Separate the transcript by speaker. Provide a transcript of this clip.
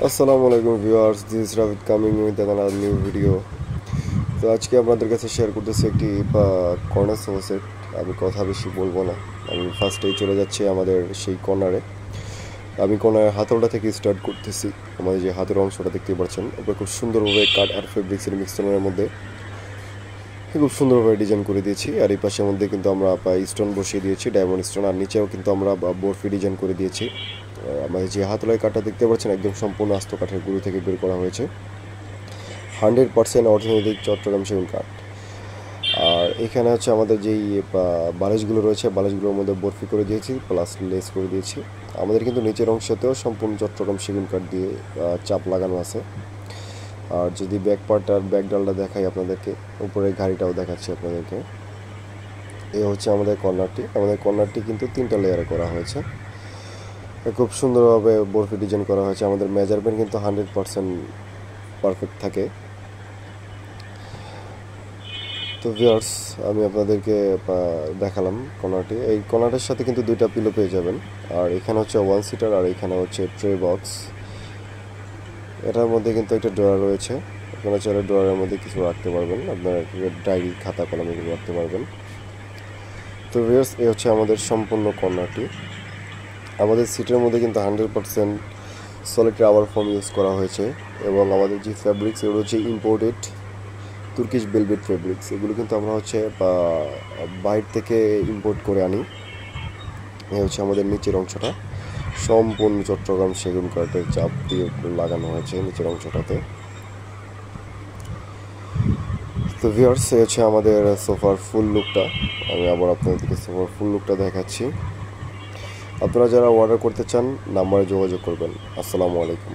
Speaker 1: আসসালামু আলাইকুম viewers, this is Rabid coming with another new video. তো আজকে আপনাদের কাছে শেয়ার করতেছি একটি কর্নার সোফা সেট। আমি কথা বেশি বলবো না, আমি ফার্স্টেই চলে যাচ্ছি আমাদের সেই কর্নারে। আমি কর্নারের হাতলটা থেকে স্টার্ট করতেছি। আমাদের যে হাতের অংশটা দেখতে পাচ্ছেন, ওটা খুব সুন্দরভাবে কাট আর ফেব্রিক্সের মিক্সচারের মধ্যে খুব সুন্দরভাবে ডিজাইন করে দিয়েছি। আর এই পাশের মধ্যে কিন্তু আমরা স্টোন বসিয়ে দিয়েছি, ডায়মন্ড স্টোন। আর নিচেও কিন্তু আমরা বরফি ডিজাইন করে দিয়েছি। আমাদের যে হাতলায় কাঠটা দেখতে পাচ্ছেন, একদম সম্পূর্ণ আস্ত কাঠের গুঁড়ো থেকে বের করা হয়েছে, 100% অর্থনৈতিক চট্টগ্রাম সেগুন কাঠ। আর এখানে হচ্ছে আমাদের যেই বালিশগুলো রয়েছে, বালিশগুলোর মধ্যে বরফি করে দিয়েছি, প্লাস লেস করে দিয়েছি। আমাদের কিন্তু নিচের অংশতেও সম্পূর্ণ চট্টগ্রাম সেগুন কাঠ দিয়ে চাপ লাগানো আছে। আর যদি ব্যাক পার্ট আর ব্যাক ডালটা দেখাই আপনাদেরকে, উপরে গাড়িটাও দেখাচ্ছি আপনাদেরকে। এই হচ্ছে আমাদের কর্নারটি। আমাদের কর্নারটি কিন্তু 3টা লেয়ারে করা হয়েছে, খুব সুন্দরভাবে বরফি ডিজাইন করা হয়েছে। আমাদের মেজারমেন্ট কিন্তু 100% পারফেক্ট থাকে। তো ভিউয়ার্স, আমি আপনাদেরকে দেখালাম কর্নারটি। এই কর্নারটার সাথে কিন্তু 2টা পিলো পেয়ে যাবেন। আর এখানে হচ্ছে 1 সিটার, আর এখানে হচ্ছে ট্রে বক্স। এটার মধ্যে কিন্তু একটা ড্রয়ার রয়েছে, আপনারা চাইলে ড্রয়ারের মধ্যে কিছু রাখতে পারবেন, আপনার ডায়েরি, খাতা, কলম এগুলো রাখতে পারবেন। তো ভিউয়ার্স, এই হচ্ছে আমাদের সম্পূর্ণ কর্নারটি। আমাদের সিটের মধ্যে কিন্তু 100% সলিড রাবার ফোম ইউজ করা হয়েছে, এবং আমাদের যে ফ্যাব্রিক্স, এগুলো হচ্ছে ইম্পোর্টেড তুর্কিশ বেলভেট ফ্যাব্রিক্স। এগুলো কিন্তু আমরা হচ্ছে বাইরে থেকে ইম্পোর্ট করে আনি। এই হচ্ছে আমাদের নিচের অংশটা, সম্পূর্ণ চট্টগ্রাম সেগুন কাঠের চাপ দিয়ে লাগানো হয়েছে নিচের অংশটাতে। তো ভিউয়ার্স, এই হচ্ছে আমাদের সোফার ফুল লুকটা। আমি আবার আপনাদেরকে সোফার ফুল লুকটা দেখাচ্ছি। আপনারা যারা অর্ডার করতে চান, নাম্বারে যোগাযোগ করবেন। আসসালামু আলাইকুম।